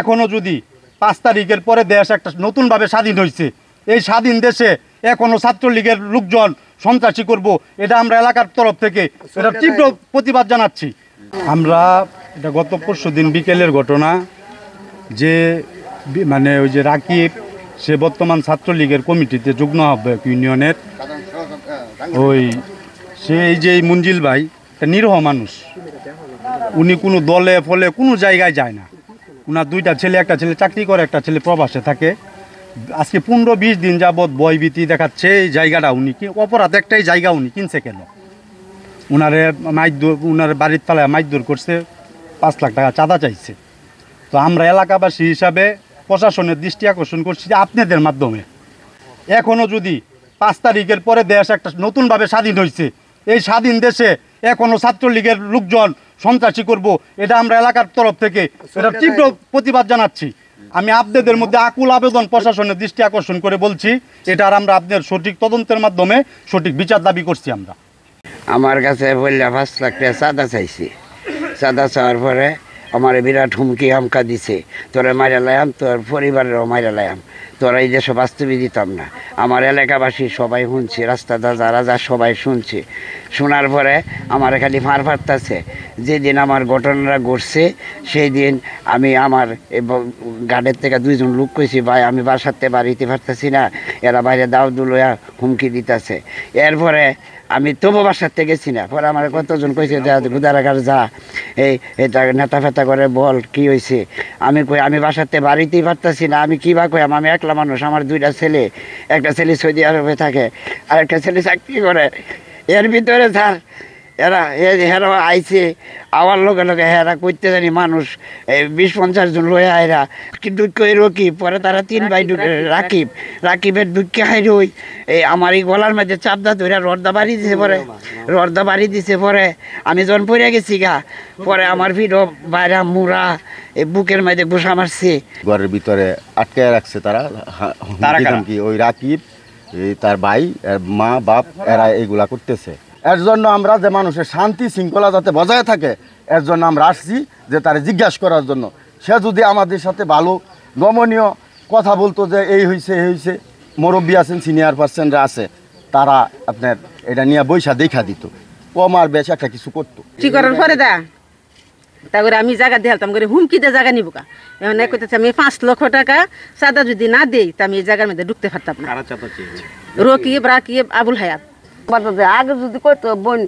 এখনো যদি 5 তারিখের পরে দেশ একটা নতুনভাবে স্বাধীন হয়েছে, এই স্বাধীন দেশে এখনো ছাত্রলীগের লোকজন সন্ত্রাসী করব, এটা আমরা এলাকার তরফ থেকে এটা তীব্র প্রতিবাদ জানাচ্ছি। আমরা এটা গত পরশুদিন বিকেলের ঘটনা, যে মানে ওই যে রাকিব, সে বর্তমান ছাত্রলীগের কমিটিতে যুগ্ম আহ্বায়ক ইউনিয়নের, ওই সে এই যে মঞ্জিল ভাই একটা নিরীহ মানুষ, উনি কোনো দলে ফলে কোনো জায়গায় যায় না। ওনার 2টা ছেলে, একটা ছেলে চাকরি করে, একটা ছেলে প্রবাসে থাকে। আজকে 15-20 দিন যাবৎ ভয়ভীতি দেখাচ্ছে এই জায়গাটা। উনি কি অপরাধ একটাই জায়গা উনি কিনছে কেন? উনারে উনার বাড়ির তলায় মাইদুর করছে, 5 লাখ টাকা চাঁদা চাইছে। তো আমরা এলাকাবাসী হিসাবে প্রশাসনের দৃষ্টি আকর্ষণ করছি যে আপনাদের মাধ্যমে এখনও যদি 5 তারিখের পরে দেশ একটা নতুনভাবে স্বাধীন হয়েছে, এই স্বাধীন দেশে এখনও ছাত্রলীগের লোকজন সন্ত্রাসী করব, এটা আমরা এলাকার তরফ থেকে এটা তীব্র প্রতিবাদ জানাচ্ছি। আমি আপনাদের মধ্যে আকুল আবেদন প্রশাসনের দৃষ্টি আকর্ষণ করে বলছি, এটার আমরা আপনাদের সঠিক তদন্তের মাধ্যমে সঠিক বিচার দাবি করছি। আমরা আমার কাছে বললে 5 লাখ টাকা চাঁদা চাইছি। চাঁদা চাওয়ার পরে আমার বিরাট হুমকি হামকা দিছে, তোরা মাইরা লাইম, তোর পরিবারেরও মাইরা লাইম, তোরা এই দেশে বাস্তবে দিতাম না। আমার এলাকাবাসী সবাই শুনছে, রাস্তাটা যারা যা সবাই শুনছে। শোনার পরে আমার খালি ফাঁড় ফাড়তেছে। যেদিন আমার ঘটনাটা ঘটছে সেই দিন আমি আমার গাড়ির থেকে 2 জন লোক কইছি, ভাই আমি বাসাতে বাড়িতে পারতেছি না, এরা বাইরে দাও দুলোয়া হুমকি দিতেছে। এরপরে আমি তবু বাসাতে গেছি না। পরে আমার কতজন কইছে গুদারাঘাট যা, এটা নেতা ফেতা করে বল কি হয়েছে। আমি কই আমি বাসাতে বাড়িতেই পারতেছি না, আমি কী বা কইম, আমি একলা মানুষ, আমার 2টা ছেলে, একটা ছেলে সৌদি আরবে থাকে আর একটা ছেলে চাকরি করে। এর ভিতরে স্যার এরা আইছে, আবার লগে লগে হেরা করতে জানি মানুষ 20-50 জন লয়ে আয়রা দুঃখ রকি। পরে তারা 3 ভাই রাকিবের দুঃখে হাইরে ওই আমার এই গলার মধ্যে চাপদা ধরে রর্দা বাড়ি দিছে পরে আমি যখন পড়ে গেছি গা, পরে আমার ভিড়ও বাইরা মুড়া বুকের মধ্যে বসা মারছে। ঘরের ভিতরে আটকে রাখছে তারা কি ওই রাকিব, তার ভাই, মা বাপ, এরা এইগুলা করতেছে। এর জন্য আমরা যে মানুষের শান্তি শৃঙ্খলা যাতে বজায় থাকে, এর জন্য আমরা আসছি যে তারা জিজ্ঞাসা করার জন্য। সে যদি আমাদের সাথে ভালো নমনীয় কথা বলতো যে এই হয়েছে, মুরব্বী আছেন, সিনিয়র পার্সনরা আছে, তারা আপনার এটা নিয়ে বৈশা দেখা দিত, ও আমার বেশ একটা কিছু করতো। ঠিক করার পরে তারপরে আমি জায়গা দিলাম করে হুমকি দিয়ে জায়গা নিব, এমন করতেছে আমি 5 লক্ষ টাকা চাঁদা যদি না দিই তা আমি এই জায়গার মধ্যে ঢুকতে পারতাম না। রাকিব আবুল হায়াত আগে যদি কইতো বোন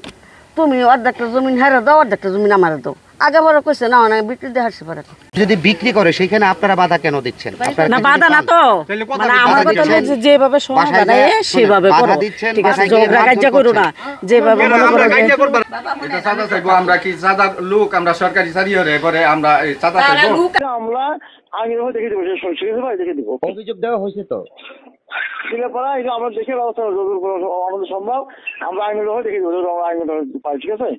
তুমি অর্ধেকটা জমিন হারা দাও, অর্ধেকটা জমিন আমার দাও, আগে বড় কইছে না বিক্রি দিয়ে হারছে পরে। যদি বিক্রি করে সেখানে আপনারা বাধা কেন দিচ্ছেন? না বাধা না তো, মানে আমার কথা হচ্ছে যেভাবে সমাধান সেভাবে করো, ঠিক আছে, ঝগড়া কাজ্জা করো না, যেভাবে মনে করো এটা চাঁদা চাইবো। আমরা কি চাঁদা লোক, আমরা সরকারি চাকরি হলে পরে আমরা এই চাঁদা চাইবো? আমরা আগে দেখে দেবো, ভাই দেখে দিব। অভিযোগ দেওয়া হয়েছে তো আমরা দেখে ব্যবস্থা আমাদের সম্ভব, আমরা আইনের দেখে দেবো, আইন পাই, ঠিক আছে।